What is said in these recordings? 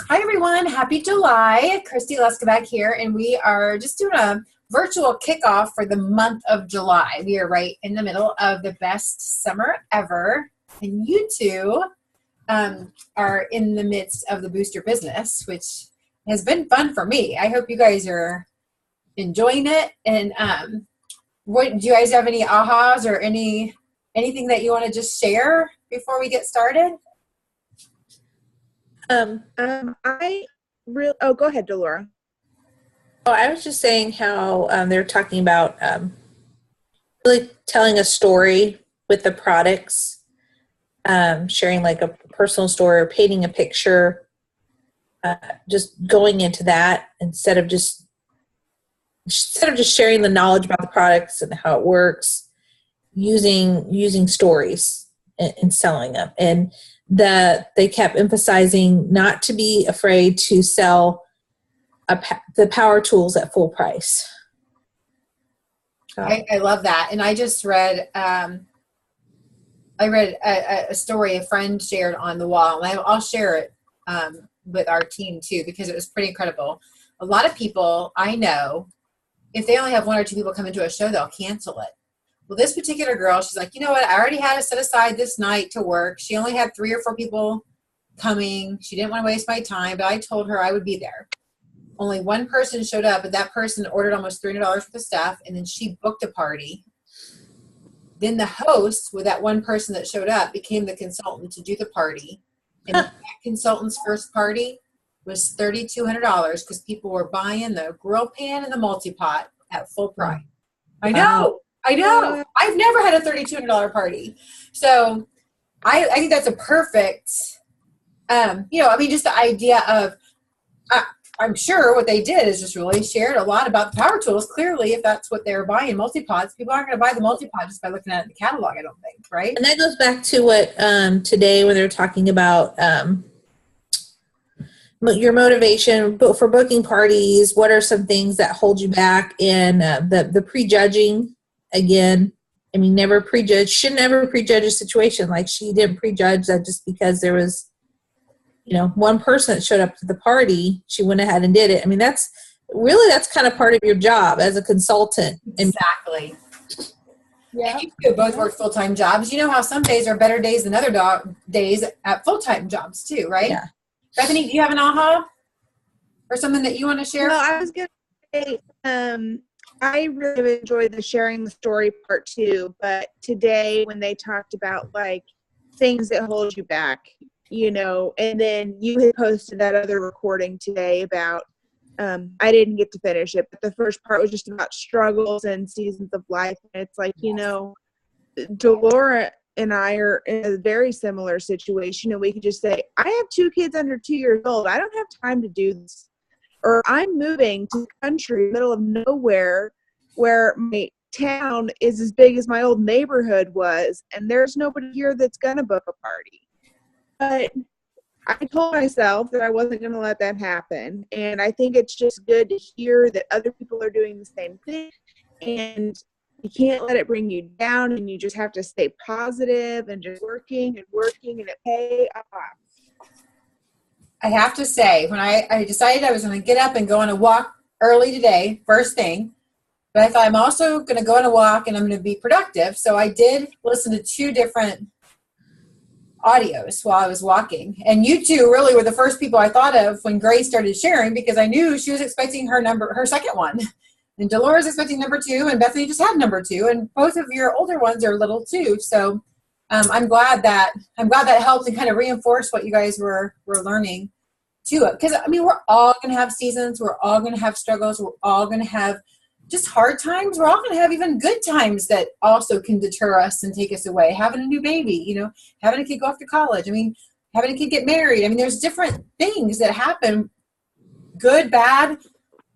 Hi, everyone. Happy July. Christy Leskovac here, and we are just doing a virtual kickoff for the month of July. We are right in the middle of the best summer ever, and you two are in the midst of the Booster business, which has been fun for me. I hope you guys are enjoying it. And what do you guys have any ahas or anything that you want to just share before we get started? Go ahead, Delora. Oh, I was just saying how they're talking about really telling a story with the products, sharing like a personal story or painting a picture, just going into that instead of just sharing the knowledge about the products and how it works, using stories and selling them. And that they kept emphasizing not to be afraid to sell the power tools at full price. So. I love that. And I just read, a story a friend shared on the wall, and I'll share it with our team too, because it was pretty incredible. A lot of people I know, if they only have one or two people come into a show, they'll cancel it. Well, this particular girl, she's like, you know what? I already had it set aside this night to work. She only had 3 or 4 people coming. She didn't want to waste my time, but I told her I would be there. Only one person showed up, but that person ordered almost $300 worth of stuff, and then she booked a party. Then the host, with that one person that showed up, became the consultant to do the party. And that consultant's first party was $3,200 because people were buying the grill pan and the multi-pot at full price. I know. I've never had a $3,200 party. So I think that's a perfect, just the idea of, I'm sure what they did is just really shared a lot about the power tools. Clearly, if that's what they're buying, multi-pods, people aren't going to buy the multi-pod just by looking at it in the catalog, I don't think, right? And that goes back to what today when they're talking about your motivation for booking parties. What are some things that hold you back? And the prejudging. Again, I mean, never prejudge. Should never prejudge a situation. Like she didn't prejudge that just because there was, one person that showed up to the party, she went ahead and did it. I mean, that's kind of part of your job as a consultant. Exactly. Yeah. And you two both work full-time jobs. You know how some days are better days than other days at full-time jobs too, right? Yeah. Bethany, do you have an aha or something that you want to share? Well, I was going to say, I really enjoyed the sharing the story part too, but today when they talked about like things that hold you back, and then you had posted that other recording today about, I didn't get to finish it, but the first part was just about struggles and seasons of life. And it's like, Delora and I are in a very similar situation, and we could just say, I have 2 kids under 2 years old. I don't have time to do this. Or I'm moving to the country, middle of nowhere, where my town is as big as my old neighborhood was, and there's nobody here that's going to book a party. But I told myself that I wasn't going to let that happen. And I think it's just good to hear that other people are doing the same thing. And you can't let it bring you down, and you just have to stay positive and just working, and it pays off. I have to say, when I decided I was going to get up and go on a walk early today, first thing, but I thought I'm also going to go on a walk and I'm going to be productive. So I did listen to 2 different audios while I was walking. And you two really were the first people I thought of when Grace started sharing, because I knew she was expecting her second one. And Dolores expecting number 2, and Bethany just had number 2. And both of your older ones are little too. So I'm glad that helped and kind of reinforced what you guys were learning too. Because we're all going to have seasons. We're all going to have struggles. We're all going to have just hard times. We're all going to have even good times that also can deter us and take us away. Having a new baby, having a kid go off to college. Having a kid get married. There's different things that happen, good, bad,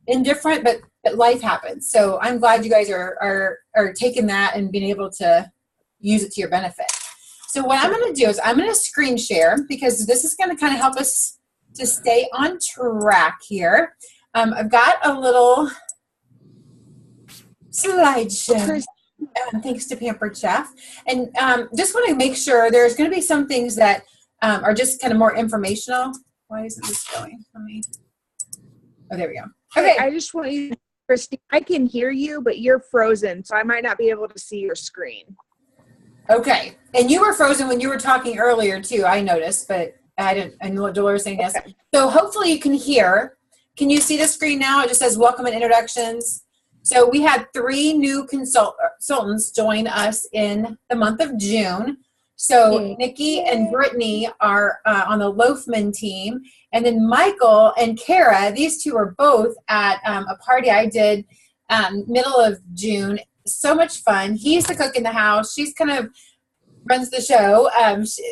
indifferent, but life happens. So I'm glad you guys are taking that and being able to use it to your benefit. So what I'm going to do is I'm going to screen share, because this is going to kind of help us to stay on track here. I've got a little slideshow, thanks to Pampered Chef. And just want to make sure there's going to be some things that are just kind of more informational Why isn't this going? Oh, there we go. Okay. I just want you, Christy, I can hear you, but you're frozen, so I might not be able to see your screen. Okay. And you were frozen when you were talking earlier too, I noticed, but I didn't. I know Dolores saying yes. Okay. So hopefully you can hear. Can you see the screen now? It just says welcome and introductions. So we had 3 new consultants join us in the month of June. So Nikki and Brittany are on the Loafman team. And then Michael and Kara, these 2 are both at a party I did middle of June. So much fun. He's the cook in the house. She's kind of runs the show.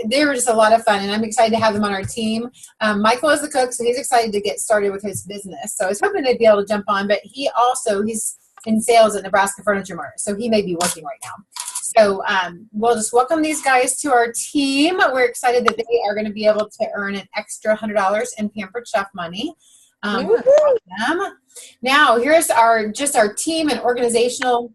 They were just a lot of fun, and I'm excited to have them on our team. Michael is the cook, so he's excited to get started with his business. So I was hoping they'd be able to jump on, but he's in sales at Nebraska Furniture Mart, so he may be working right now. So we'll just welcome these guys to our team. We're excited that they are going to be able to earn an extra $100 in Pampered Chef money. Now, here's our team and organizational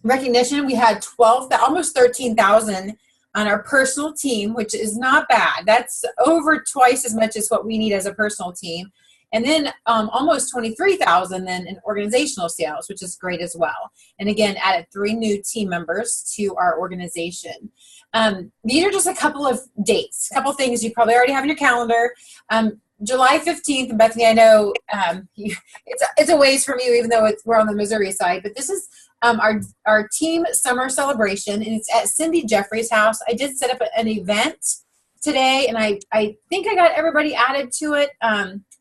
recognition. We had almost 13,000 on our personal team, which is not bad. That's over twice as much as what we need as a personal team. And then almost 23,000 then in organizational sales, which is great as well. And again, added 3 new team members to our organization. These are just a couple of dates, a couple things you probably already have in your calendar. July 15th, and Bethany, I know it's a ways from you, even though we're on the Missouri side, but this is our team summer celebration, and it's at Cindy Jeffrey's house. I did set up an event today, and I think I got everybody added to it.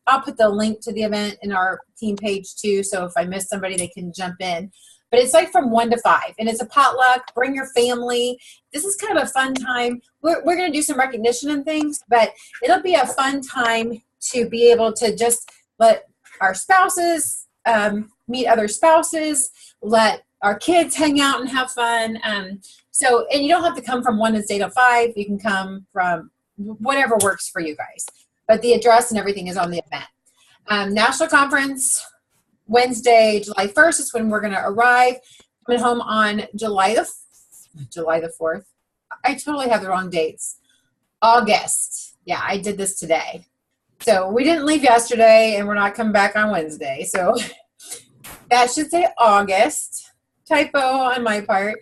I'll put the link to the event in our team page too, so if I miss somebody, they can jump in. But it's like from 1 to 5, and it's a potluck. Bring your family. This is kind of a fun time. We're going to do some recognition and things, but it'll be a fun time to be able to just let our spouses meet other spouses, let our kids hang out and have fun. And you don't have to come from 1 and stay till 5. You can come from whatever works for you guys. But the address and everything is on the event. National Conference, Wednesday, July 1st is when we're going to arrive. Coming home on July the 4th. I totally have the wrong dates. August. Yeah, I did this today. So we didn't leave yesterday, and we're not coming back on Wednesday. So that should say August. Typo on my part.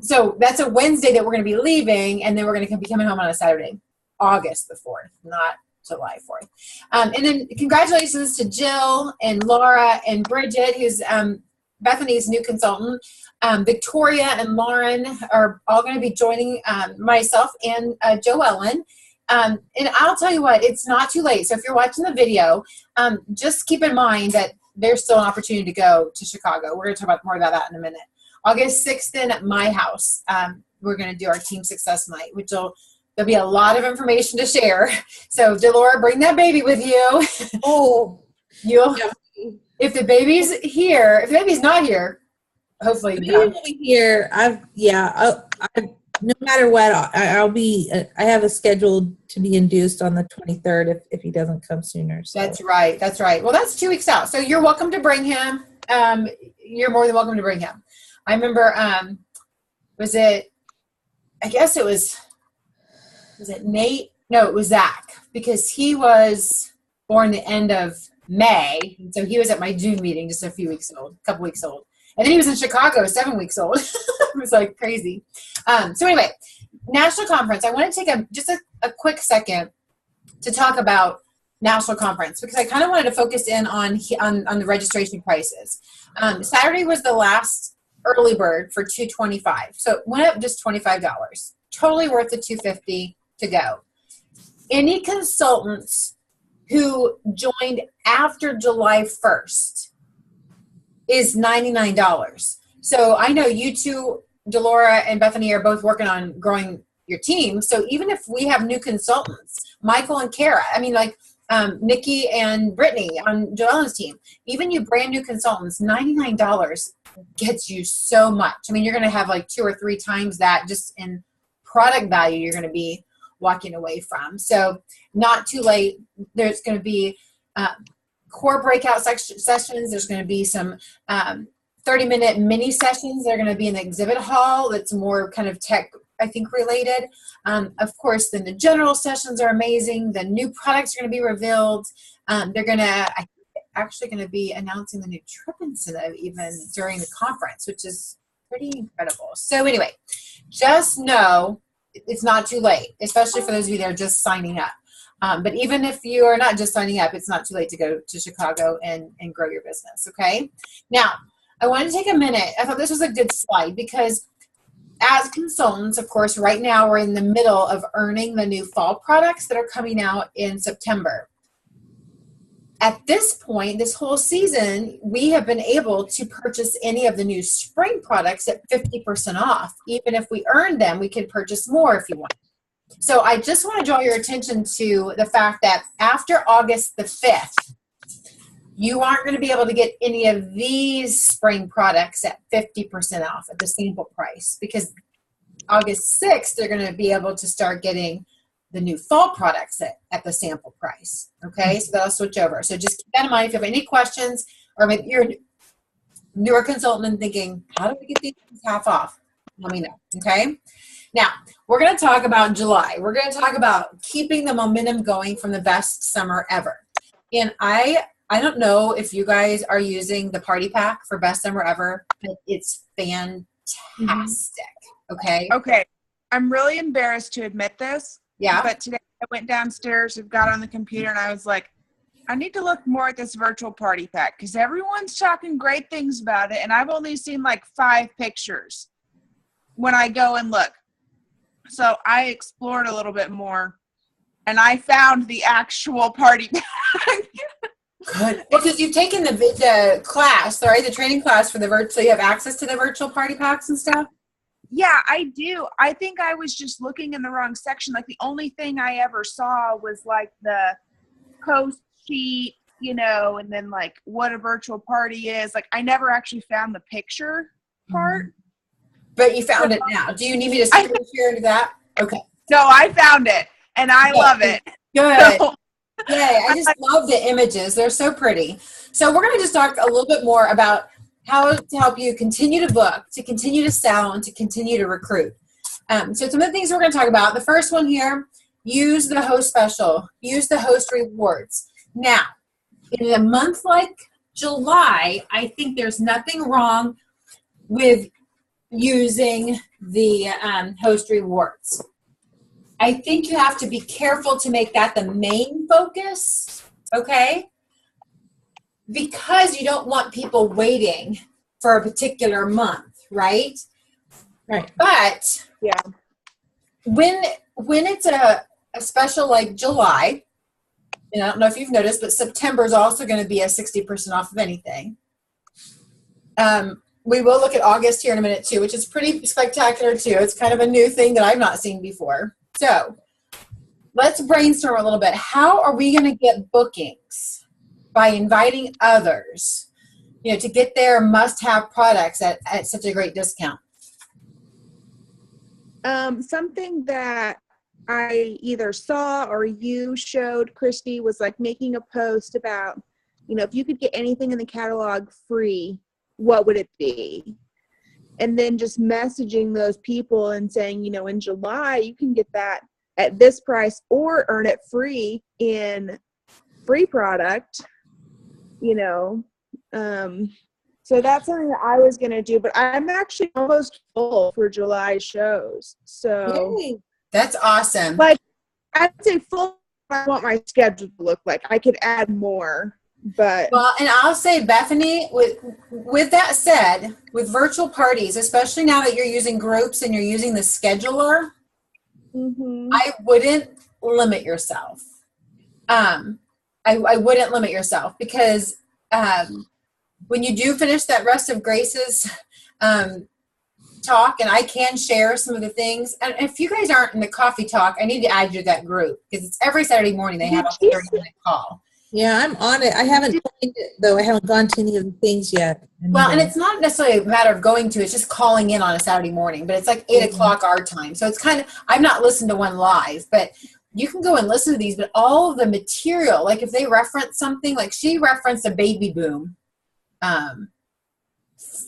So that's a Wednesday that we're going to be leaving, and then we're going to be coming home on a Saturday. August the 4th, not July 4th. And then congratulations to Jill and Laura and Bridget, who's Bethany's new consultant. Victoria and Lauren are all going to be joining myself and Joellen. And I'll tell you what, it's not too late. So if you're watching the video, just keep in mind that there's still an opportunity to go to Chicago. We're going to talk more about that in a minute. August 6th then at my house, we're going to do our team success night, which there'll be a lot of information to share. So Delora, bring that baby with you. Oh, If the baby's here, if the baby's not here, hopefully here. No matter what, I'll be. I have a scheduled to be induced on the 23rd if he doesn't come sooner. So. That's right. That's right. Well, that's 2 weeks out. So you're welcome to bring him. You're more than welcome to bring him. I remember. Was it Nate? No, it was Zach, because he was born the end of May, and so he was at my June meeting, just a couple weeks old. And then he was in Chicago, 7 weeks old. It was like crazy. So anyway, National Conference. I want to take just a quick second to talk about National Conference, because I kind of wanted to focus in on the registration prices. Saturday was the last early bird for $225, so it went up just $25. Totally worth the $250 to go. Any consultants who joined after July 1st is $99. So I know you two, Delora and Bethany, are both working on growing your team. So even if we have new consultants, Michael and Kara, Nikki and Brittany on Joellen's team, even you brand new consultants, $99 gets you so much. I mean, you're going to have like 2 or 3 times that just in product value you're going to be walking away from. So not too late. There's going to be core breakout sessions. There's going to be some 30-minute mini sessions. They're going to be in the exhibit hall. That's more kind of tech I think, related. Of course, then the general sessions are amazing. The new products are going to be revealed. Actually going to be announcing the new trip incentive even during the conference, which is pretty incredible. So anyway, just know it's not too late, especially for those of you that are just signing up. But even if you are not just signing up, it's not too late to go to Chicago and grow your business, okay? Now, I wanted to take a minute. I thought this was a good slide because as consultants, of course, right now we're in the middle of earning the new fall products that are coming out in September. At this point, this whole season, we have been able to purchase any of the new spring products at 50% off. Even if we earned them, we could purchase more if you want. So I just want to draw your attention to the fact that after August the 5th, you aren't going to be able to get any of these spring products at 50% off at the sample price, because August 6th, they're going to be able to start getting the new fall products at the sample price. Okay, so that'll switch over. So just keep that in mind. If you have any questions, or maybe you're a newer consultant and thinking, how do we get these half off? Let me know. Okay, now we're going to talk about July. We're going to talk about keeping the momentum going from the best summer ever. And I don't know if you guys are using the party pack for best summer ever, but it's fantastic. Okay. Okay. I'm really embarrassed to admit this. Yeah. But today I went downstairs and got on the computer and I was like, I need to look more at this virtual party pack because everyone's talking great things about it. And I've only seen like 5 pictures when I go and look. So I explored a little bit more and I found the actual party pack. Good. Because you've taken the class, right? The training class for the virtual, so you have access to the virtual party packs and stuff? Yeah, I do. I think I was just looking in the wrong section. Like the only thing I ever saw was like the post sheet, and then like what a virtual party is. Like I never actually found the picture part. But you found it now. Do you need me to share into that? Okay. No, I found it and I love it. Good. So, Yay. I just love the images. They're so pretty. So we're going to just talk a little bit more about how to help you continue to book, to continue to sell, and to continue to recruit. So some of the things we're going to talk about. The first one here, use the host special. Use the host rewards. Now, in a month like July, I think there's nothing wrong with using the host rewards. I think you have to be careful to make that the main focus, okay? Because you don't want people waiting for a particular month, right? Right. But yeah, when it's a special like July, and I don't know if you've noticed, but September is also going to be a 60% off of anything. We will look at August here in a minute too, which is pretty spectacular too. It's kind of a new thing that I've not seen before. So let's brainstorm a little bit. How are we going to get bookings? By inviting others, to get their must-have products at such a great discount. Something that I either saw or you showed, Christy, was like making a post about, if you could get anything in the catalog free, what would it be? And then just messaging those people and saying, in July, you can get that at this price or earn it free in free product. So that's something that I was going to do, but I'm actually almost full for July shows. So yay. That's awesome. Like I'd say full. I want my schedule to look like. I could add more, but and I'll say, Bethany, with that said, with virtual parties, especially now that you're using groups and you're using the scheduler, I wouldn't limit yourself. I wouldn't limit yourself because when you do finish that Rest of Grace's talk, and I can share some of the things, and if you guys aren't in the coffee talk, I need to add you to that group because it's every Saturday morning they have a 30-minute call. Yeah, I'm on it. I haven't joined it, though. I haven't gone to any of the things yet. Well, and it's not necessarily a matter of going to, it's just calling in on a Saturday morning, but it's like 8 o'clock our time. So it's kind of, I've not listened to one live, but you can go and listen to these, but all of the material, like if they reference something, like she referenced a baby boom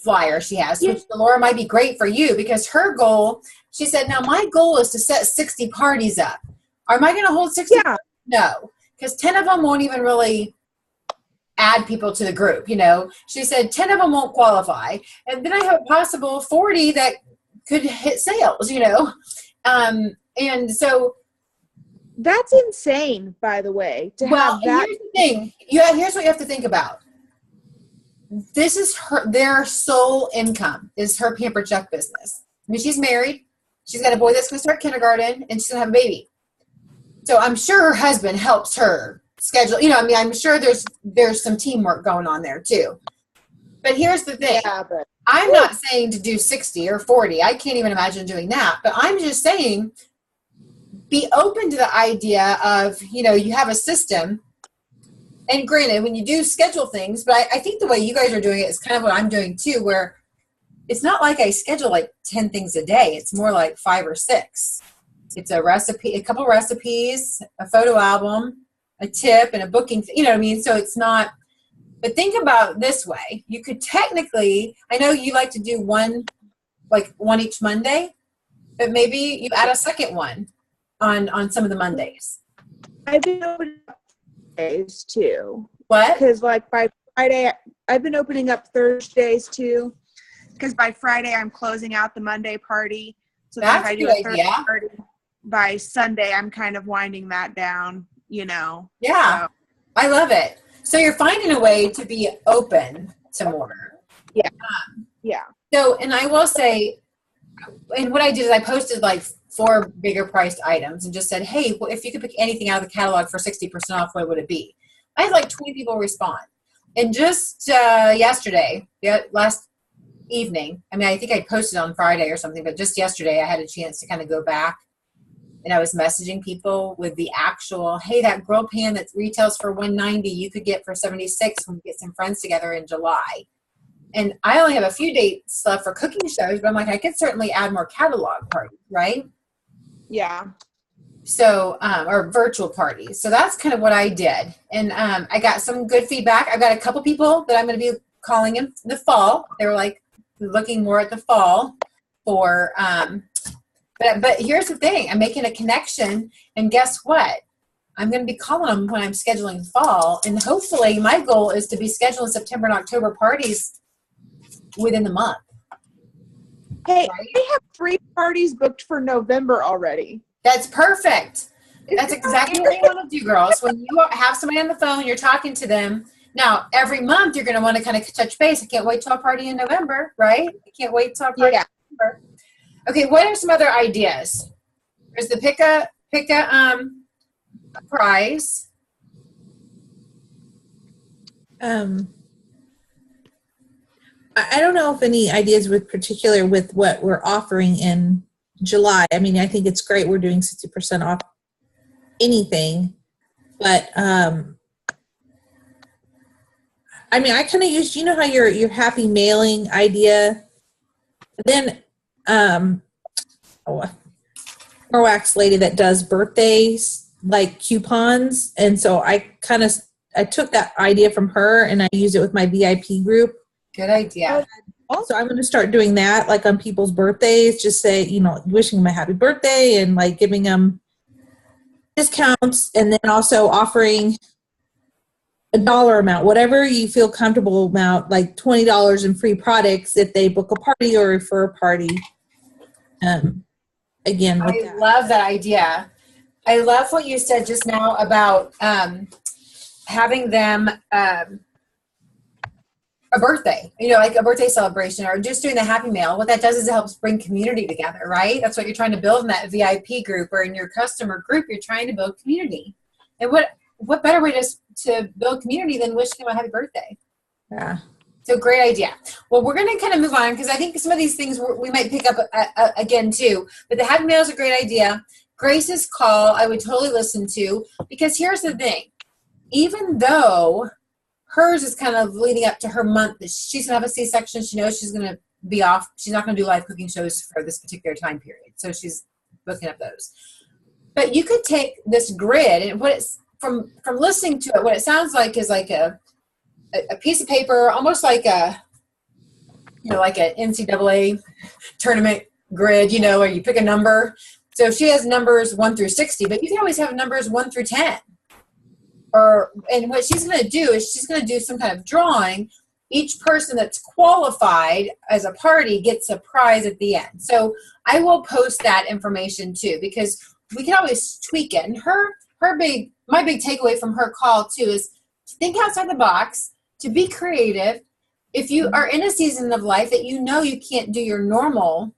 flyer she has, Yeah. which Laura might be great for you because her goal, she said, now my goal is to set 60 parties up. Am I going to hold 60? Yeah. No, because 10 of them won't even really add people to the group. She said 10 of them won't qualify. And then I have a possible 40 that could hit sales, and so That's insane, by the way, to have that. Here's the thing. Here's what you have to think about. This is their sole income is her Pampered Chef business. I mean, she's married. She's got a boy that's going to start kindergarten, and she's going to have a baby. So I'm sure her husband helps her schedule. I'm sure there's some teamwork going on there too. But here's the thing. Yeah, but I'm not saying to do 60 or 40. I can't even imagine doing that. But I'm just saying be open to the idea of, you have a system. And granted, when you do schedule things, but I think the way you guys are doing it is kind of what I'm doing too, where it's not like I schedule like 10 things a day. It's more like 5 or 6. It's a recipe, a couple recipes, a photo album, a tip, and a booking. You know what I mean? So it's not, but think about it this way. You could technically, I know you like to do one each Monday, but maybe you add a second one on some of the Mondays. I've been opening up Thursdays too. What? Because like by Friday, I've been opening up Thursdays too. Because by Friday, I'm closing out the Monday party. So then if That's I a do good a Thursday idea. party, by Sunday, I'm kind of winding that down, Yeah, So, I love it. So you're finding a way to be open to more. yeah. So, and I will say, and what I did is I posted like 4 bigger priced items and just said, hey, well, if you could pick anything out of the catalog for 60% off, what would it be? I had like 20 people respond. And just yesterday, last evening, I think I posted on Friday or something, but just yesterday I had a chance to kind of go back and I was messaging people with the actual, hey, that grill pan that retails for $190, you could get for $76 when we get some friends together in July. And I only have a few dates left for cooking shows, but I'm like, I could certainly add more catalog parties, right? Yeah. So, or virtual parties. So that's kind of what I did. And I got some good feedback. I've got a couple people that I'm going to be calling in the fall. They were like looking more at the fall for, but here's the thing. I'm making a connection, and guess what? I'm going to be calling them when I'm scheduling fall. And hopefully my goal is to be scheduling September and October parties within the month. Hey, Right? we have 3 parties booked for November already. That's perfect. That's exactly what you want to do, girls. When you have somebody on the phone, you're talking to them. Now, every month, you're going to want to kind of touch base. I can't wait till a party in November, right? I can't wait till a party in November. Okay, what are some other ideas? There's the pick a prize. I don't know if any ideas with what we're offering in July. I think it's great we're doing 60% off anything, but I kind of used, how your happy mailing idea. Then Norwax lady that does birthdays, like coupons, and so I took that idea from her and I used it with my VIP group. Good idea. Also, I'm going to start doing that, like on people's birthdays, just say, wishing them a happy birthday and like giving them discounts, and then also offering a dollar amount, whatever you feel comfortable amount, like $20 in free products if they book a party or refer a party. Again, I love that idea. I love what you said just now about having them a birthday, like a birthday celebration, or just doing the happy mail. What that does is it helps bring community together, right? That's what you're trying to build in that VIP group or in your customer group. You're trying to build community. And what better way to build community than wishing them a happy birthday? Yeah. So great idea. Well, we're going to kind of move on because I think some of these things we might pick up again too. But the happy mail is a great idea. Grace's call, I would totally listen to, because here's the thing. Even though hers is kind of leading up to her month that she's going to have a C-section, she knows she's going to be off. She's not going to do live cooking shows for this particular time period. So she's booking up those. But you could take this grid, and what it's from listening to it, what it sounds like is like a piece of paper, almost like like an NCAA tournament grid, where you pick a number. So she has numbers 1 through 60, but you can always have numbers 1 through 10. And what she's going to do is she's going to do some kind of drawing. Each person that's qualified as a party gets a prize at the end. So I will post that information too, because we can always tweak it. And my big takeaway from her call too is to think outside the box, to be creative. If you are in a season of life that you can't do your normal,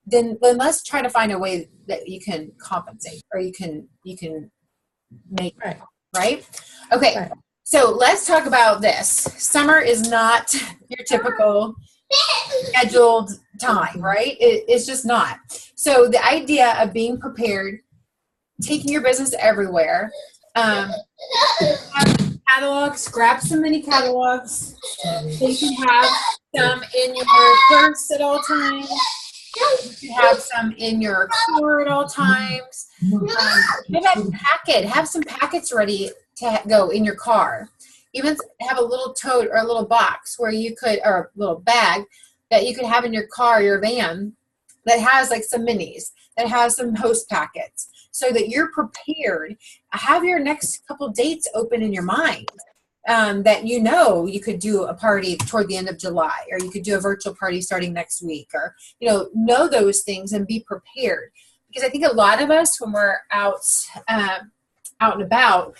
then let's try to find a way that you can compensate, or you can make right? Okay. Right. So let's talk about this. Summer is not your typical scheduled time, right? It's just not. So the idea of being prepared, taking your business everywhere, have catalogs, grab some mini catalogs. You can have some in your purse at all times. You can have some in your car at all times. Have some packets ready to go in your car. Even have a little tote or a little box or a little bag that you could have in your car, your van, that has like some minis, that has some host packets, so that you're prepared. Have your next couple dates open in your mind. That you could do a party toward the end of July, or you could do a virtual party starting next week, or know those things and be prepared. Because I think a lot of us, when we're out and about,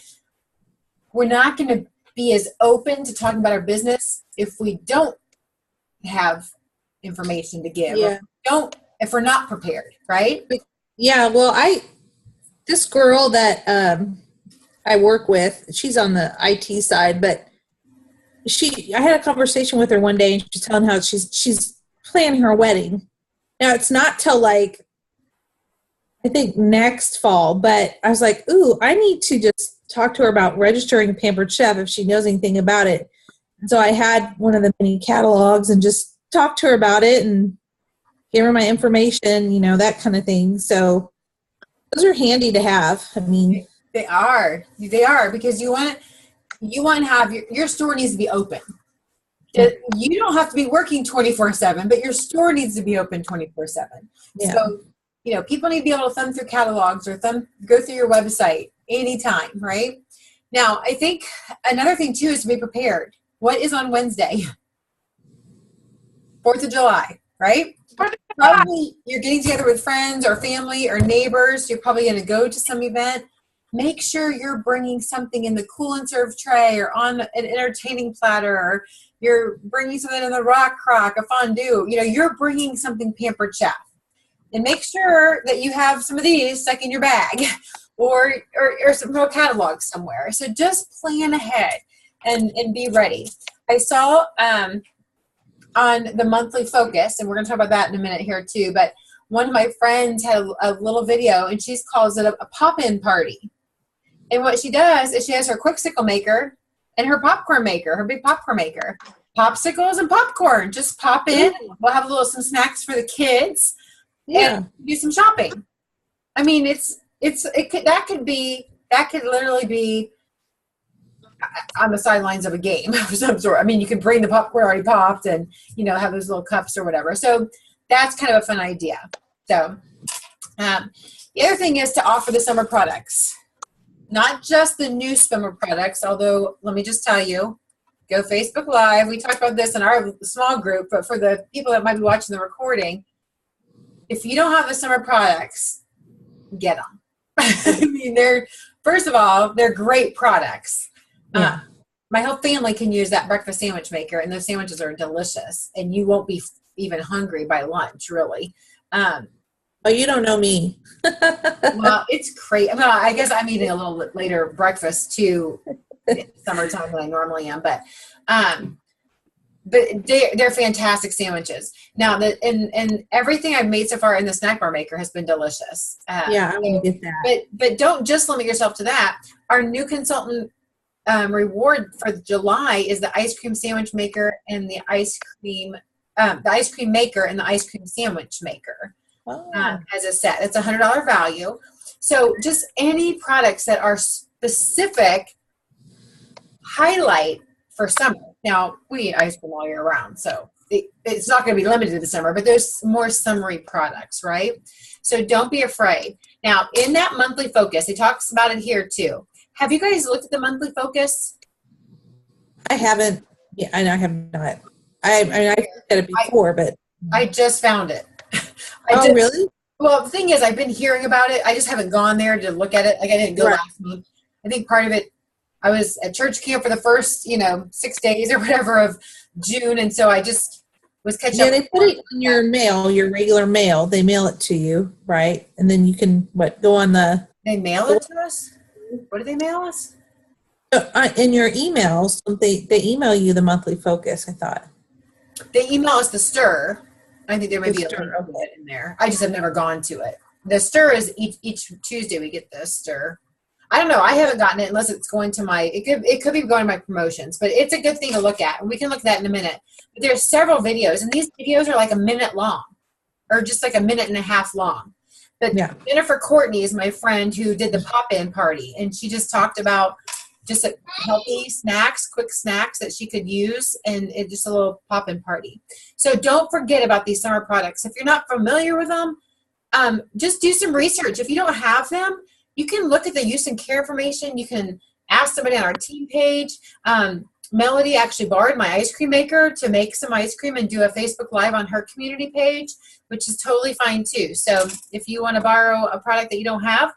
we're not going to be as open to talking about our business if we don't have information to give. Yeah. If we're not prepared, right? Yeah. Well, this girl that I work with, she's on the IT side, but I had a conversation with her one day, and she's telling how she's planning her wedding. Now it's not till I think next fall, but I was like, ooh, I need to just talk to her about registering a Pampered Chef if she knows anything about it. So I had one of the mini catalogs and just talked to her about it and gave her my information, that kind of thing. So those are handy to have. I mean, they are because you want to have your store needs to be open. You don't have to be working 24/7, but your store needs to be open 24/7. Yeah. So, people need to be able to thumb through catalogs or go through your website anytime, right? Now, I think another thing too is to be prepared. What is on Wednesday? 4th of July, right? Probably you're getting together with friends or family or neighbors. You're probably going to go to some event. Make sure you're bringing something in the cool and serve tray or on an entertaining platter, or you're bringing something in the rock crock, a fondue. You're bringing something Pampered Chef. And make sure that you have some of these stuck in your bag or some little catalog somewhere. So just plan ahead and be ready. I saw on the monthly focus, and we're going to talk about that in a minute here too, but one of my friends had a little video, and she calls it a pop-in party. And what she does is she has her quick-sickle maker and her popcorn maker, her big popcorn maker. Popsicles and popcorn. Just pop in. We'll have some snacks for the kids. Yeah. And do some shopping. I mean, that could literally be on the sidelines of a game of some sort. I mean, you could bring the popcorn already popped and, have those little cups or whatever. So that's kind of a fun idea. So the other thing is to offer the summer products. Not just the new summer products, although let me just tell you, go Facebook Live. We talked about this in our small group, but for the people that might be watching the recording, if you don't have the summer products, get them. I mean, first of all, they're great products. Yeah. My whole family can use that breakfast sandwich maker, and those sandwiches are delicious, and you won't be even hungry by lunch, really. Oh, you don't know me. Well, it's crazy. Well, I guess I'm eating a little later breakfast too, summertime than I normally am. But they're fantastic sandwiches. Now, and everything I've made so far in the snack bar maker has been delicious. Yeah, I want to get that. But don't just limit yourself to that. Our new consultant reward for July is the ice cream sandwich maker and the ice cream maker and the ice cream sandwich maker. As a set. It's $100 value. So just any products that are specific highlight for summer. Now, we eat ice cream all year round, so it's not going to be limited to the summer, but there's more summery products, right? So don't be afraid. Now, in that monthly focus, it talks about it here too. Have you guys looked at the monthly focus? I haven't. Yeah, I have not. I looked at it before, but I just found it. Really? Well, the thing is, I've been hearing about it. I just haven't gone there to look at it. Like I didn't go last month. I think part of it, I was at church camp for the first, 6 days or whatever of June, and so I just was catching up. Yeah, they put it in your mail, your regular mail. They mail it to you, right? And then you can go on the. They mail it to us. What do they mail us? In your emails, they email you the monthly focus. I thought they email us the stir. I think there may be a stir, little bit in there. I just have never gone to it. The stir is each Tuesday we get the stir. I don't know. I haven't gotten it unless it's going to my. It could be going to my promotions, but it's a good thing to look at, and we can look at that in a minute. But there's several videos, and these videos are like a minute long, or just like a minute and a half long. But Jennifer Courtney is my friend who did the pop-in party, and she just talked about just healthy snacks, quick snacks that she could use, and it just a little pop-in party. So don't forget about these summer products. If you're not familiar with them, just do some research. If you don't have them, you can look at the use and care information. You can ask somebody on our team page. Melody actually borrowed my ice cream maker to make some ice cream and do a Facebook Live on her community page, which is totally fine too. So if you want to borrow a product that you don't have,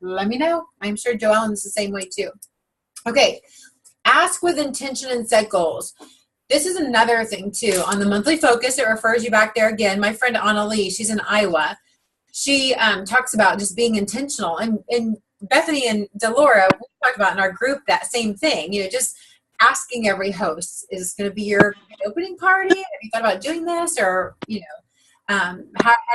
let me know. I'm sure Joellen is the same way too. Okay, ask with intention and set goals. This is another thing too. On the monthly focus, it refers you back there again. My friend Anna Lee, she's in Iowa. She talks about just being intentional. And Bethany and Delora, we talked about in our group that same thing. Just asking every host, is this going to be your opening party? Have you thought about doing this? Or, how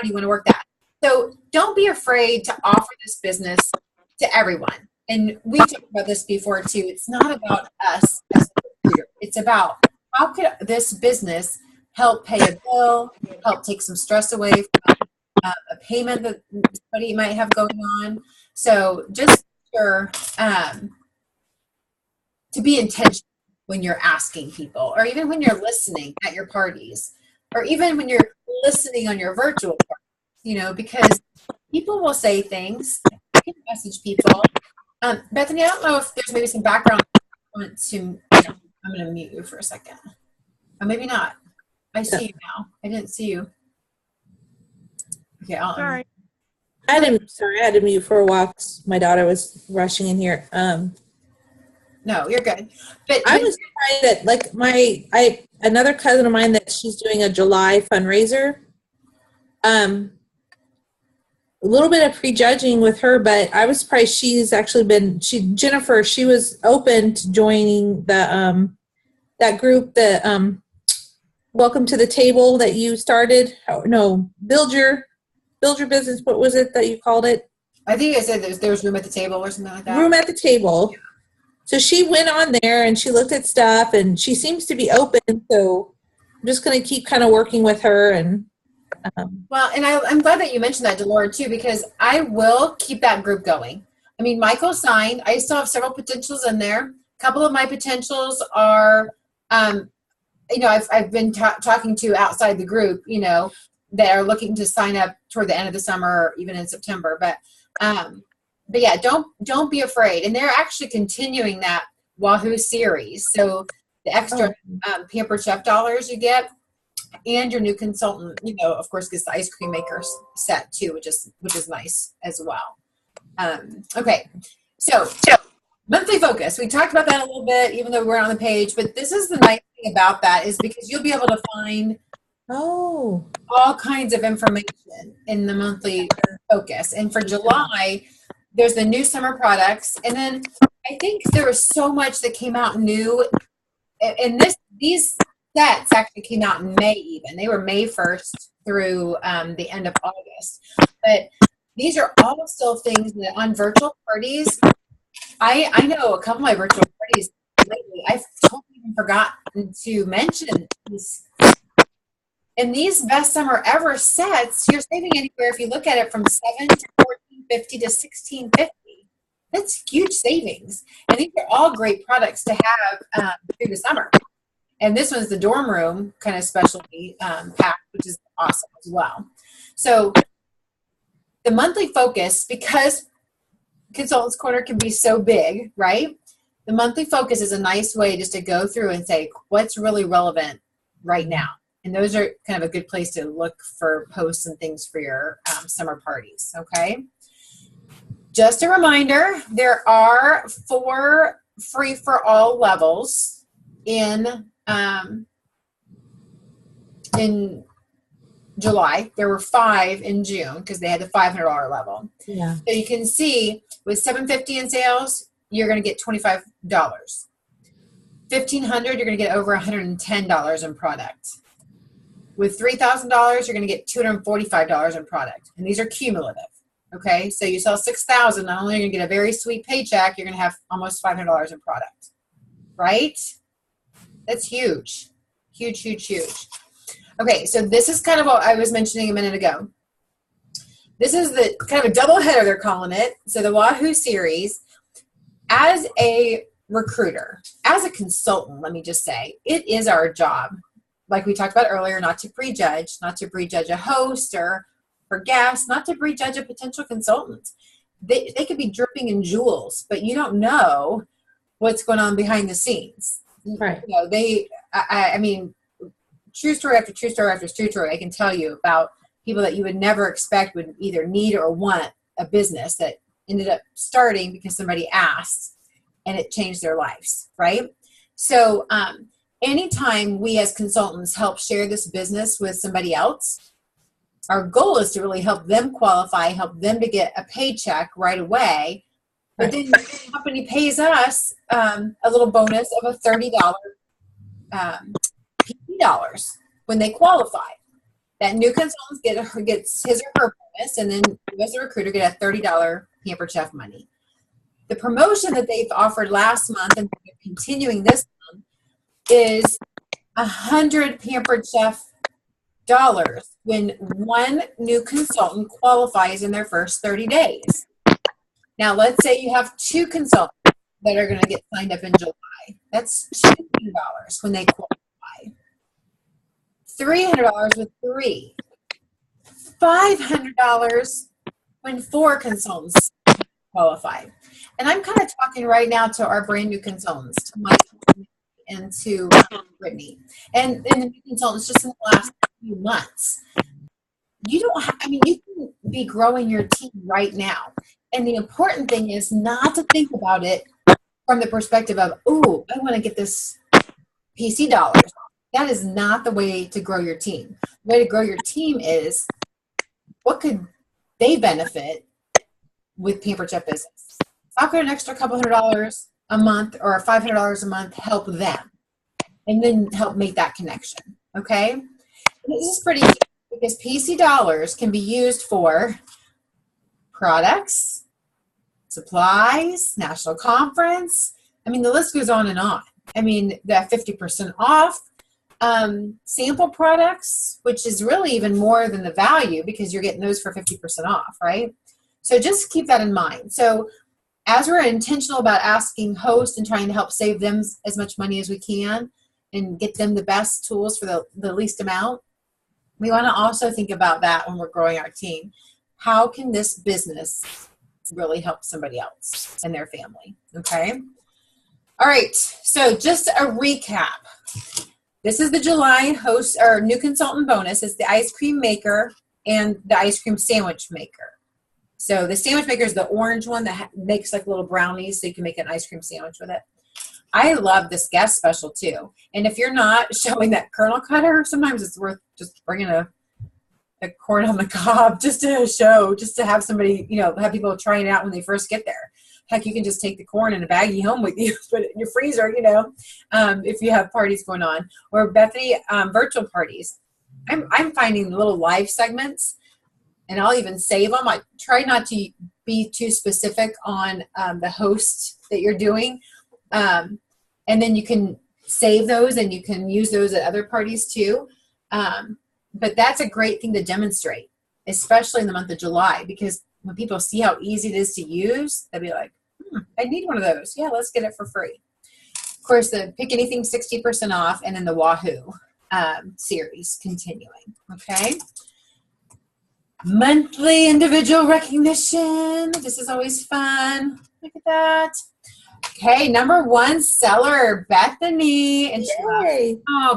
do you want to work that? So don't be afraid to offer this business to everyone. And we talked about this before too. It's not about us as a recruiter. It's about how could this business help pay a bill, help take some stress away from a payment that somebody might have going on. So just to be intentional when you're asking people, or even when you're listening at your parties, or even when you're listening on your virtual parties, because people will say things. You can message people. Bethany, I don't know if there's maybe some background. I'm going to mute you for a second. Or maybe not. I see you now. I didn't see you. Okay, sorry. I had to mute for a while because my daughter was rushing in here. No, you're good. But I was surprised that another cousin of mine that she's doing a July fundraiser. A little bit of prejudging with her, but I was surprised she's actually Jennifer, she was open to joining the that group, the Welcome to the Table that you started. Oh, no, build your business. What was it that you called it? I think I said there was room at the table or something like that. Room at the table. Yeah. So she went on there and she looked at stuff and she seems to be open. So I'm just going to keep kind of working with her. And well, and I'm glad that you mentioned that, Delora, too, because I will keep that group going. I mean, Michael signed. I still have several potentials in there. A couple of my potentials are, I've been talking to outside the group, that are looking to sign up toward the end of the summer or even in September. But yeah, don't be afraid. And they're actually continuing that Wahoo series. So the extra Pampered Chef dollars you get, and your new consultant, of course, gets the ice cream maker set too, which is nice as well. Okay, so monthly focus. We talked about that a little bit, even though we're on the page. But this is the nice thing about that is because you'll be able to find all kinds of information in the monthly focus. And for July, there's the new summer products, and then I think there was so much that came out new. And these sets actually came out in May even. They were May 1st through the end of August. But these are all still things that on virtual parties, I know a couple of my virtual parties lately, I've totally even forgotten to mention these. And these best summer ever sets, you're saving anywhere, if you look at it, from $7 to $14.50 to $16.50. That's huge savings. And these are all great products to have through the summer. And this one's the dorm room kind of specialty pack, which is awesome as well. So the monthly focus, because Consultants Corner can be so big, right? The monthly focus is a nice way just to go through and say, what's really relevant right now? And those are kind of a good place to look for posts and things for your summer parties, okay? Just a reminder, there are 4 free-for-all levels in July. There were 5 in June because they had the $500 level. Yeah. So you can see with $750 in sales, you're going to get $25. $1,500, you're going to get over $110 in product. With $3,000, you're going to get $245 in product. And these are cumulative. Okay, so you sell $6,000, not only are you going to get a very sweet paycheck, you're going to have almost $500 in product. Right? That's huge. Huge, huge, huge. Okay, so this is kind of what I was mentioning a minute ago. This is the kind of a double header, they're calling it. So the Wahoo series, as a recruiter, as a consultant, let me just say, it is our job, like we talked about earlier, not to prejudge a host or guests, not to prejudge a potential consultant. They could be dripping in jewels, but you don't know what's going on behind the scenes. Right. You know, I mean, true story after true story after true story, I can tell you about people that you would never expect would either need or want a business that ended up starting because somebody asked and it changed their lives, right? So anytime we as consultants help share this business with somebody else, our goal is to really help them qualify, help them to get a paycheck right away. But then the company pays us a little bonus of a $30 PC dollars when they qualify. That new consultant gets his or her bonus, and then you as a recruiter get a $30 Pampered Chef money. The promotion that they've offered last month and they're continuing this month is 100 Pampered Chef dollars when one new consultant qualifies in their first 30 days. Now, let's say you have 2 consultants that are going to get signed up in July. That's $200 when they qualify. $300 with 3. $500 when 4 consultants qualify. And I'm kind of talking right now to our brand new consultants, to Mike and to Brittany, and the new consultants just in the last few months. You don't have, you can be growing your team right now. And the important thing is not to think about it from the perspective of, oh, I want to get this PC dollars. That is not the way to grow your team. The way to grow your team is, what could they benefit with Pampered Chef business? How could an extra couple $100 a month or $500 a month help them? And then help make that connection, okay? And this is pretty key because PC dollars can be used for products, supplies, national conference. The list goes on and on. That 50% off, sample products, which is really even more than the value because you're getting those for 50% off, right? So just keep that in mind. So as we're intentional about asking hosts and trying to help save them as much money as we can and get them the best tools for the least amount, we want to also think about that when we're growing our team. How can this business really help somebody else and their family, okay? All right, so just a recap. This is the July host or new consultant bonus. It's the ice cream maker and the ice cream sandwich maker. So the sandwich maker is the orange one that makes like little brownies so you can make an ice cream sandwich with it. I love this guest special too. And if you're not showing that kernel cutter, sometimes it's worth just bringing a corn on the cob just to show, just to have somebody, have people trying it out when they first get there. Heck, you can just take the corn in a baggie home with you, put it in your freezer, if you have parties going on. Or Bethany, virtual parties. I'm finding little live segments, and I'll even save them. I try not to be too specific on the host that you're doing. And then you can save those and you can use those at other parties too. But that's a great thing to demonstrate, especially in the month of July, because when people see how easy it is to use, they'll be like, I need one of those. Yeah, let's get it for free. Of course, the Pick Anything 60% off, and then the Wahoo series continuing. Okay. Monthly individual recognition. This is always fun. Look at that. Okay, number one seller, Bethany. And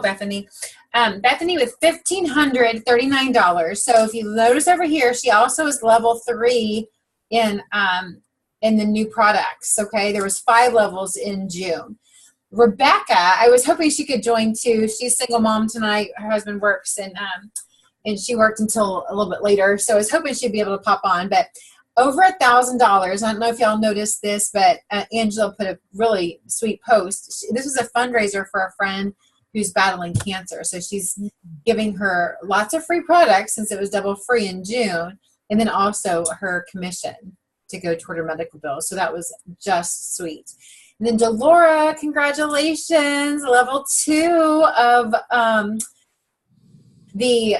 Bethany. Bethany with $1,539. So if you notice over here, she also is level 3 in the new products. Okay, there was 5 levels in June. Rebecca, I was hoping she could join too. She's single mom tonight. Her husband works, and she worked until a little bit later. So I was hoping she'd be able to pop on. But over $1,000. I don't know if y'all noticed this, but Angela put a really sweet post. This is a fundraiser for a friend who's battling cancer. So she's giving her lots of free products since it was double free in June, and then also her commission to go toward her medical bills. So that was just sweet. And then Delora, congratulations, level 2 of the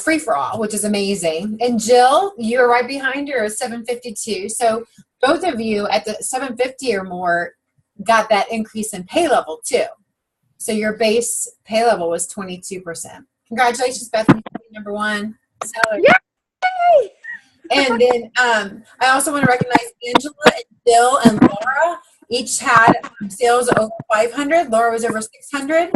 free-for-all, which is amazing. And Jill, you're right behind her at 752. So both of you at the 750 or more got that increase in pay level too. So your base pay level was 22%. Congratulations, Bethany, number 1 seller. Yay! And then I also want to recognize Angela and Bill and Laura. Each had sales over 500. Laura was over 600.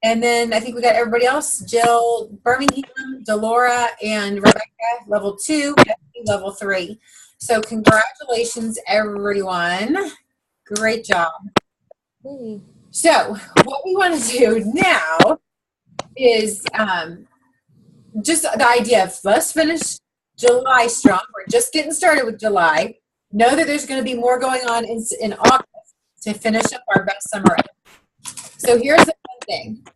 And then I think we got everybody else. Jill, Birmingham, Delora, and Rebecca, level 2, Bethany, level 3. So congratulations, everyone. Great job. Hey. So what we want to do now is just the idea of let's finish July strong. We're just getting started with July. Know that there's going to be more going on in August to finish up our best summer. So here's the fun thing.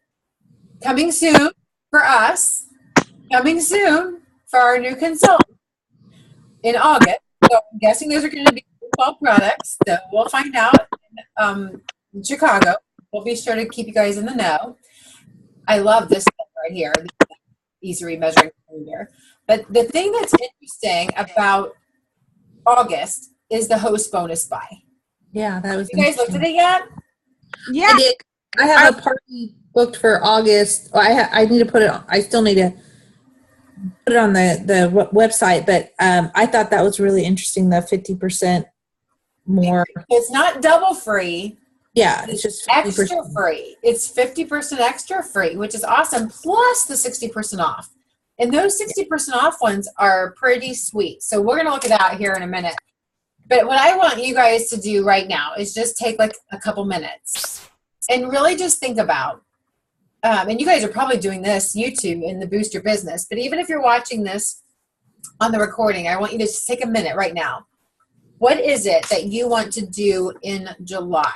Coming soon for us, coming soon for our new consultant in August. So I'm guessing those are going to be 12 products. So we'll find out in Chicago. We'll be sure to keep you guys in the know. I love this right here. This is easy measuring calendar. But the thing that's interesting about August is the host bonus buy. Yeah, that was. You guys looked at it yet? Yeah. I did. I have a party booked for August. I need to put it on. I still need to put it on the website, but I thought that was really interesting, the 50% more. It's not double free. Yeah, it's just 50%. Extra free. It's 50% extra free, which is awesome, plus the 60% off. And those 60% off ones are pretty sweet. So we're going to look at that here in a minute. But what I want you guys to do right now is just take like a couple minutes and really just think about, and you guys are probably doing this, YouTube, in the Boost Your Business. But even if you're watching this on the recording, I want you to just take a minute right now. What is it that you want to do in July?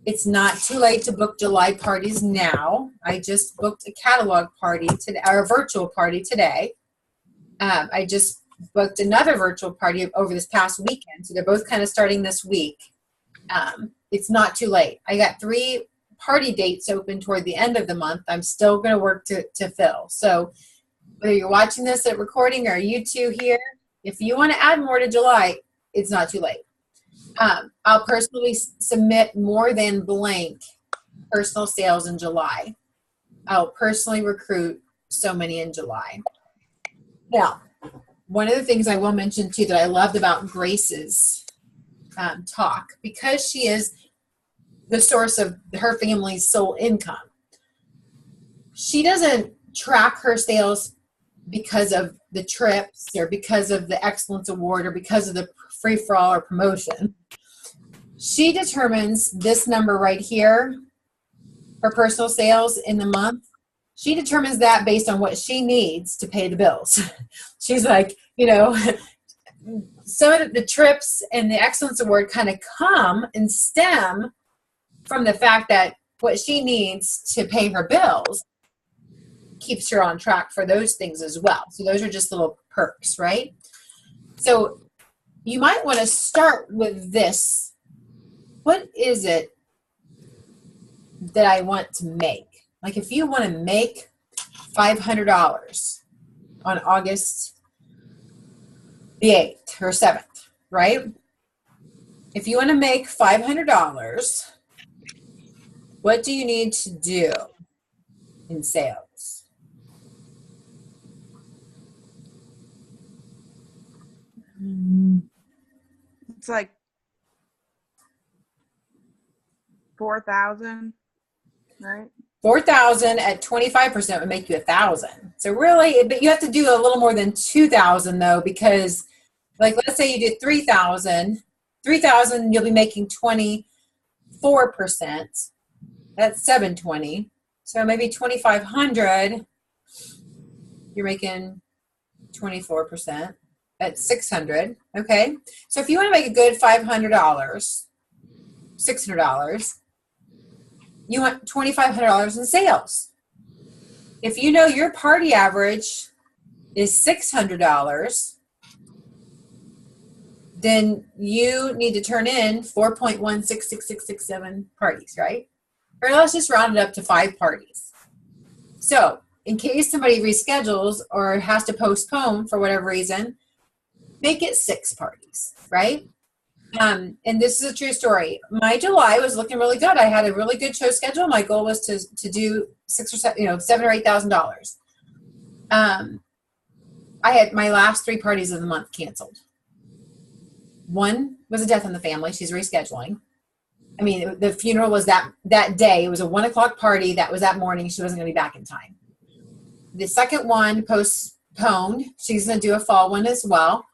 It's not too late to book July parties now. I just booked a catalog party today, or a virtual party today. I just booked another virtual party over this past weekend. So they're both kind of starting this week. It's not too late. I got 3 party dates open toward the end of the month. I'm still going to work to fill. So whether you're watching this at recording or YouTube here, if you want to add more to July, it's not too late. I'll personally submit more than blank personal sales in July. I'll personally recruit so many in July. Now, one of the things I will mention too that I loved about Grace's talk, because she is the source of her family's sole income, she doesn't track her sales because of the trips or because of the Excellence Award or because of the free-for-all or promotion. She determines this number right here, her personal sales in the month. She determines that based on what she needs to pay the bills. She's like, you know, some of the trips and the Excellence Award kind of come and stem from the fact that what she needs to pay her bills keeps her on track for those things as well. So those are just little perks, right? So you might want to start with this. What is it that I want to make? Like if you want to make $500 on August the 8th or 7th, right? If you want to make $500, What do you need to do in sales? It's like 4,000, right? 4,000 at 25% would make you 1,000. So really, but you have to do a little more than 2,000 though, because like, let's say you did 3,000, you'll be making 24%. That's 720. So maybe 2,500, you're making 24%. That's 600. Okay. So if you want to make a good $500, $600, you want $2,500 in sales. If you know your party average is $600, then you need to turn in 4.166667 parties, right? Or let's just round it up to 5 parties. So in case somebody reschedules or has to postpone for whatever reason, make it 6 parties, right? And this is a true story. My July was looking really good. I had a really good show schedule. My goal was to do $7,000 or $8,000. I had my last 3 parties of the month canceled. One was a death in the family. She's rescheduling. I mean, the funeral was that day. It was a 1:00 party. That was that morning. She wasn't going to be back in time. The second one postponed. She's going to do a fall one as well.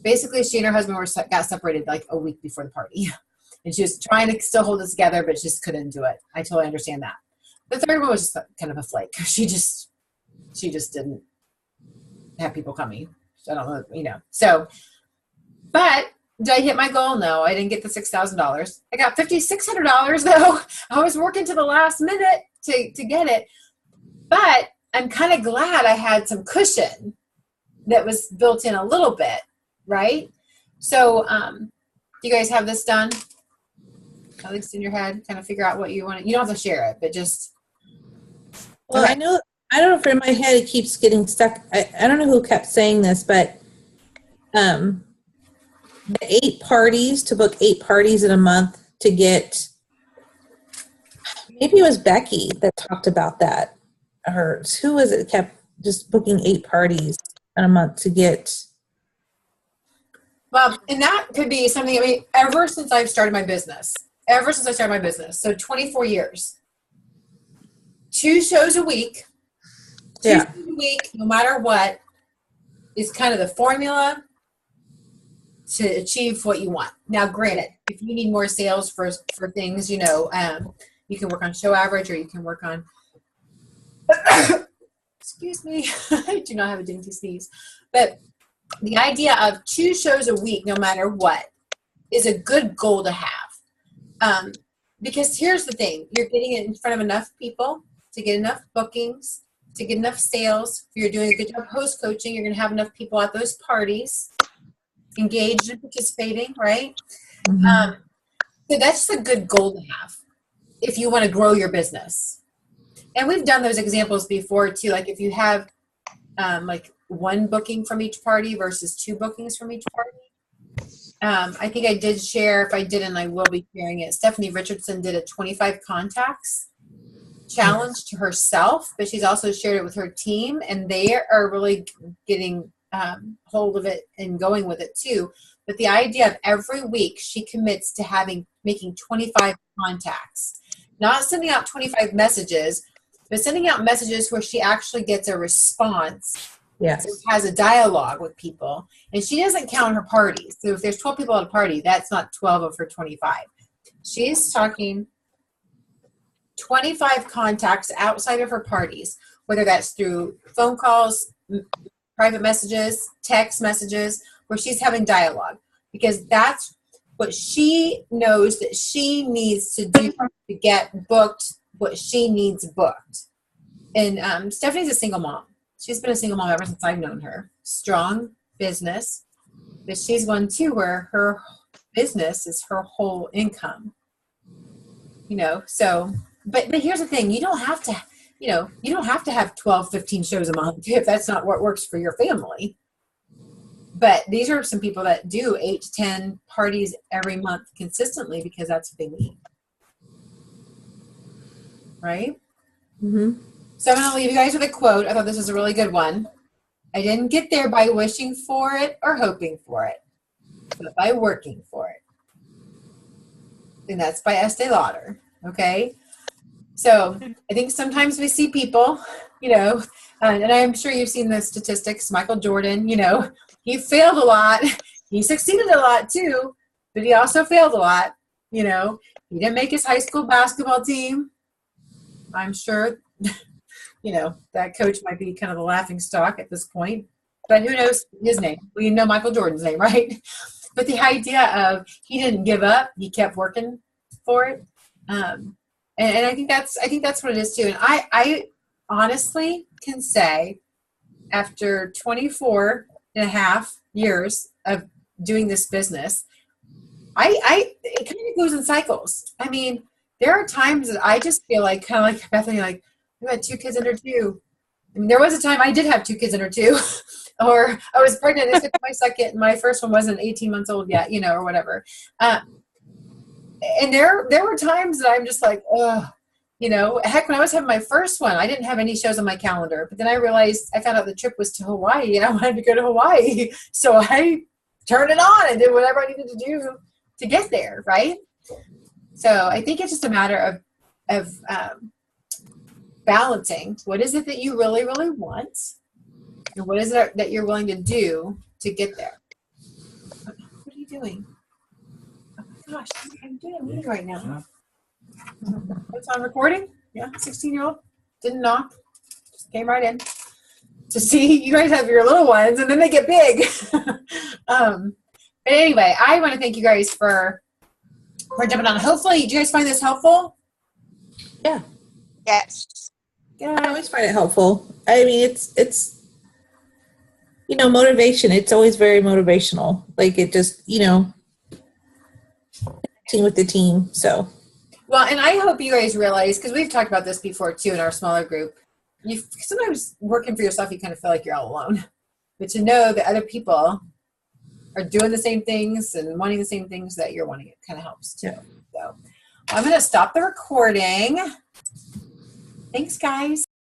Basically, she and her husband got separated like a week before the party. And she was trying to still hold it together, but just couldn't do it. I totally understand that. The third one was just kind of a flake. She just didn't have people coming. I don't know, So, but did I hit my goal? No, I didn't get the $6,000. I got $5,600 though. I was working to the last minute to get it. But I'm kind of glad I had some cushion that was built in a little bit. Right? So, do you guys have this done? At least in your head, kind of figure out what you want. You don't have to share it, but just. Well, okay. I don't know if in my head it keeps getting stuck. I don't know who kept saying this, but the 8 parties, to book 8 parties in a month to get, maybe it was Becky that talked about that. Or who was it that kept just booking 8 parties in a month to get. Well, and that could be something, I mean, ever since I started my business, so 24 years, 2 shows a week, no matter what, is kind of the formula to achieve what you want. Now, granted, if you need more sales for things, you can work on show average, or you can work on, excuse me, I do not have a dainty sneeze, but the idea of 2 shows a week, no matter what, is a good goal to have. Because here's the thing. You're getting it in front of enough people to get enough bookings, to get enough sales. If you're doing a good job host coaching, you're going to have enough people at those parties engaged and participating, right? Mm-hmm. So that's a good goal to have if you want to grow your business. And we've done those examples before too. Like if you have like 1 booking from each party versus 2 bookings from each party. I think I did share, if I didn't, I will be sharing it. Stephanie Richardson did a 25 contacts challenge to herself, but she's also shared it with her team, and they are really getting hold of it and going with it too. But the idea of every week she commits to making 25 contacts, not sending out 25 messages, but sending out messages where she actually gets a response. Yes. So has a dialogue with people, and she doesn't count her parties. So if there's 12 people at a party, that's not 12 of her 25. She's talking 25 contacts outside of her parties, whether that's through phone calls, private messages, text messages, where she's having dialogue, because that's what she knows that she needs to do to get booked, what she needs booked. And Stephanie's a single mom. She's been a single mom ever since I've known her. Strong business, but she's one too where her business is her whole income. So, but here's the thing, you don't have to have 12, 15 shows a month if that's not what works for your family. But these are some people that do 8 to 10 parties every month consistently because that's what they need. right? Mm-hmm. So I'm going to leave you guys with a quote. I thought this was a really good one. I didn't get there by wishing for it or hoping for it, but by working for it. And that's by Estee Lauder. Okay. So I think sometimes we see people, you know, and I'm sure you've seen the statistics. Michael Jordan, you know, he failed a lot. He succeeded a lot too, but he also failed a lot. You know, he didn't make his high school basketball team. I'm sure, you know, that coach might be kind of the laughing stock at this point, but who knows his name? We know Michael Jordan's name, right? But the idea of he didn't give up, he kept working for it. And I think that's what it is too. And I honestly can say after 24 and a half years of doing this business, it kind of goes in cycles. I mean, there are times that I just feel like, kind of like Bethany, like, you had 2 kids under 2. I mean, there was a time I did have 2 kids under 2, or I was pregnant. This was my second. My first one wasn't 18 months old yet, you know, or whatever. And there were times that I'm just like, oh, you know, heck, when I was having my first one, I didn't have any shows on my calendar. But then I found out the trip was to Hawaii, and I wanted to go to Hawaii. So I turned it on and did whatever I needed to do to get there, right? So I think it's just a matter of balancing. What is it that you really, really want? And what is it that you're willing to do to get there? What are you doing? Oh my gosh, I'm doing a meeting right now. It's on recording? Yeah, 16-year-old. Didn't knock. Just came right in. To see, you guys have your little ones, and then they get big. But anyway, I want to thank you guys for jumping on. Hopefully, do you guys find this helpful? Yeah. Yes. Yeah. I always find it helpful. I mean, it's you know, motivation. It's always very motivational. Like it just, you know, team with the team. So. Well, and I hope you guys realize, because we've talked about this before too in our smaller group, you sometimes working for yourself, you kind of feel like you're all alone. But to know that other people are doing the same things and wanting the same things that you're wanting, it kind of helps too. So I'm going to stop the recording. Thanks, guys.